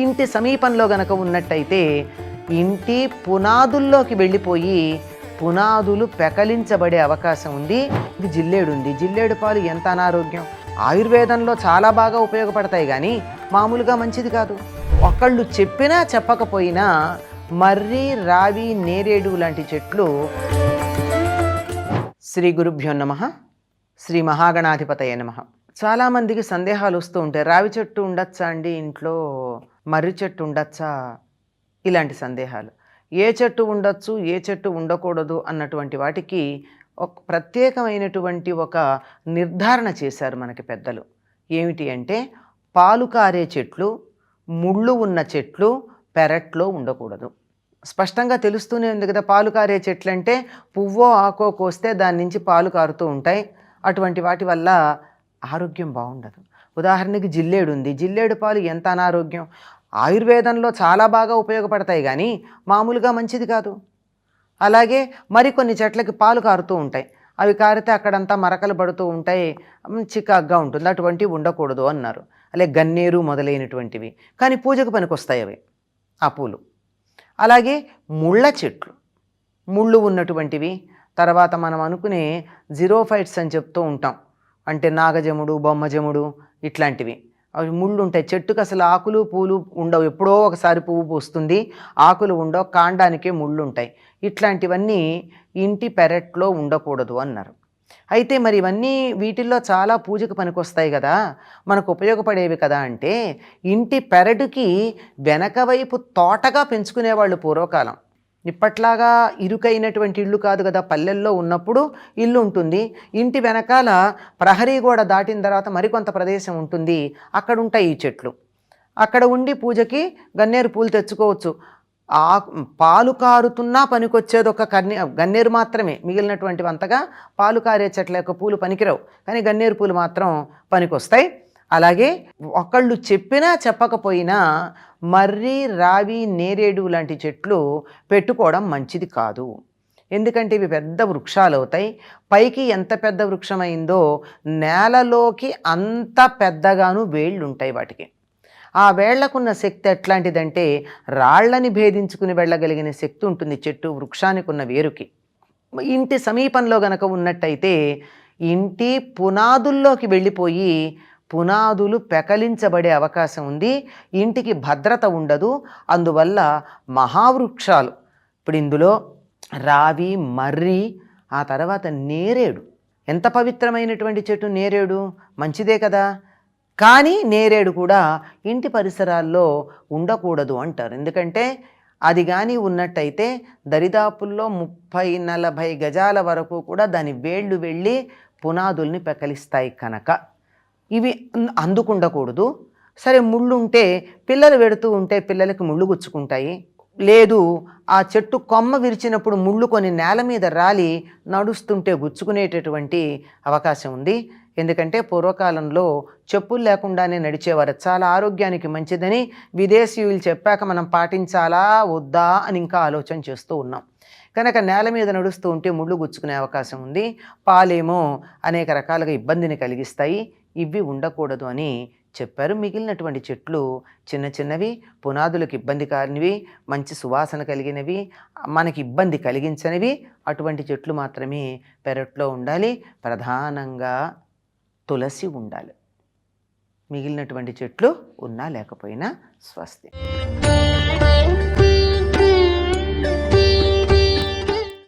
ఇంటి సమీపంలో గనక ఉన్నట్టయితే ఇంటి పునాదుల్లోకి వెళ్ళిపోయి పునాదులు పెకలించబడే అవకాశం ఉంది. ఇది జిల్లేడు ఉంది. జిల్లేడు పాలు ఎంత అనారోగ్యం. ఆయుర్వేదంలో చాలా బాగా ఉపయోగపడతాయి కానీ మామూలుగా మంచిది కాదు. ఒకళ్ళు చెప్పినా చెప్పకపోయినా మర్రి, రావి, నేరేడు లాంటి చెట్లు. శ్రీ గురుభ్యో నమః. శ్రీ మహాగణాధిపతయే నమః. చాలామందికి సందేహాలు వస్తూ ఉంటాయి. రావి చెట్టు ఉండొచ్చా అండి ఇంట్లో, మర్రి చెట్టు ఉండొచ్చా, ఇలాంటి సందేహాలు. ఏ చెట్టు ఉండొచ్చు, ఏ చెట్టు ఉండకూడదు అన్నటువంటి వాటికి ఒక ప్రత్యేకమైనటువంటి ఒక నిర్ధారణ చేశారు మనకి పెద్దలు. ఏమిటి అంటే, పాలు కారే చెట్లు, ముళ్ళు ఉన్న చెట్లు పెరట్లో ఉండకూడదు. స్పష్టంగా తెలుస్తూనే ఉంది కదా. పాలు కారే చెట్లు అంటే పువ్వో ఆకో కోస్తే దాని నుంచి పాలు కారుతూ ఉంటాయి. అటువంటి వాటి వల్ల ఆరోగ్యం బాగుండదు. ఉదాహరణకి జిల్లేడు ఉంది. జిల్లేడు పాలు ఎంత అనారోగ్యం. ఆయుర్వేదంలో చాలా బాగా ఉపయోగపడతాయి కానీ మామూలుగా మంచిది కాదు. అలాగే మరికొన్ని చెట్లకి పాలు కారుతూ ఉంటాయి. అవి కారితే అక్కడంతా మరకలు పడుతూ ఉంటాయి, చికాగ్గా ఉంటుంది. అటువంటివి ఉండకూడదు అన్నారు. అలాగే గన్నేరు మొదలైనటువంటివి. కానీ పూజకు పనికొస్తాయి అవి, ఆ పూలు. అలాగే ముళ్ళ చెట్లు, ముళ్ళు ఉన్నటువంటివి. తర్వాత మనం అనుకునే జిరోఫైట్స్ అని చెప్తూ ఉంటాం. అంటే నాగజముడు, బొమ్మజముడు ఇట్లాంటివి. అవి ముళ్ళు ఉంటాయి. చెట్టుకు అసలు ఆకులు పూలు ఉండవు. ఎప్పుడో ఒకసారి పువ్వు పూస్తుంది, ఆకులు ఉండవు, కాండానికే ముళ్ళు ఉంటాయి. ఇట్లాంటివన్నీ ఇంటి పెరట్లో ఉండకూడదు అన్నారు. అయితే మరి ఇవన్నీ వీటిల్లో చాలా పూజకు పనికొస్తాయి కదా, మనకు ఉపయోగపడేవి కదా అంటే, ఇంటి పెరడుకి వెనక వైపు తోటగా పెంచుకునేవాళ్ళు పూర్వకాలం. ఇప్పట్లాగా ఇరుకైనటువంటి ఇల్లు కాదు కదా. పల్లెల్లో ఉన్నప్పుడు ఇల్లు ఉంటుంది, ఇంటి వెనకాల ప్రహరీ గోడ దాటిన తర్వాత మరికొంత ప్రదేశం ఉంటుంది, అక్కడ ఉంటాయి ఈ చెట్లు. అక్కడ ఉండి పూజకి గన్నేరు పూలు తెచ్చుకోవచ్చు. పాలు కారుతున్నా పనికొచ్చేది ఒక గన్నేరు మాత్రమే. మిగిలినటువంటివి అంతగా పాలు కారే చెట్ల యొక్క పూలు పనికిరావు, కానీ గన్నేరు పూలు మాత్రం పనికొస్తాయి. అలాగే ఒకళ్ళు చెప్పినా చెప్పకపోయినా మర్రి, రావి, నేరేడు లాంటి చెట్లు పెట్టుకోవడం మంచిది కాదు. ఎందుకంటే ఇవి పెద్ద వృక్షాలు అవుతాయి. పైకి ఎంత పెద్ద వృక్షమైందో నేలలోకి అంత పెద్దగాను వేళ్ళు ఉంటాయి వాటికి. ఆ వేళ్లకున్న శక్తి ఎట్లాంటిదంటే రాళ్లని భేదించుకుని వెళ్ళగలిగిన శక్తి ఉంటుంది చెట్టు వృక్షానికి ఉన్న వేరుకి. ఇంటి సమీపంలో గనక ఉన్నట్టయితే ఇంటి పునాదుల్లోకి వెళ్ళిపోయి పునాదులు పెకలించబడే అవకాశం ఉంది. ఇంటికి భద్రత ఉండదు. అందువల్ల మహావృక్షాలు, ఇప్పుడు ఇందులో రావి, మర్రి, ఆ తర్వాత నేరేడు. ఎంత పవిత్రమైనటువంటి చెట్టు నేరేడు, మంచిదే కదా. కానీ నేరేడు కూడా ఇంటి పరిసరాల్లో ఉండకూడదు అంటారు. ఎందుకంటే అది కానీ ఉన్నట్టయితే దరిదాపుల్లో 30-40 గజాల వరకు కూడా దాని వేళ్ళు వెళ్ళి పునాదుల్ని పెకలిస్తాయి కనుక ఇవి అందుకుండకూడదు. సరే, ముళ్ళు ఉంటే పిల్లలు పెడుతూ ఉంటే పిల్లలకి ముళ్ళు గుచ్చుకుంటాయి. లేదు, ఆ చెట్టు కొమ్మ విరిచినప్పుడు ముళ్ళు కొన్ని నేల మీద రాలి నడుస్తుంటే గుచ్చుకునేటటువంటి అవకాశం ఉంది. ఎందుకంటే పూర్వకాలంలో చెప్పులు లేకుండానే నడిచేవారు. చాలా ఆరోగ్యానికి మంచిదని విదేశీయులు చెప్పాక మనం పాటించాలా వద్దా అని ఇంకా ఆలోచన చేస్తూ ఉన్నాం. కనుక నేల మీద నడుస్తూ ఉంటే ముళ్ళు గుచ్చుకునే అవకాశం ఉంది. పాలేమో అనేక రకాలుగా ఇబ్బందిని కలిగిస్తాయి. ఇవి ఉండకూడదు అని చెప్పారు. మిగిలినటువంటి చెట్లు చిన్న చిన్నవి, పునాదులకు ఇబ్బంది కానివి, మంచి సువాసన కలిగినవి, మనకి ఇబ్బంది కలిగించనివి, అటువంటి చెట్లు మాత్రమే పెరట్లో ఉండాలి. ప్రధానంగా తులసి ఉండాలి. మిగిలినటువంటి చెట్లు ఉన్నా లేకపోయినా స్వస్తి.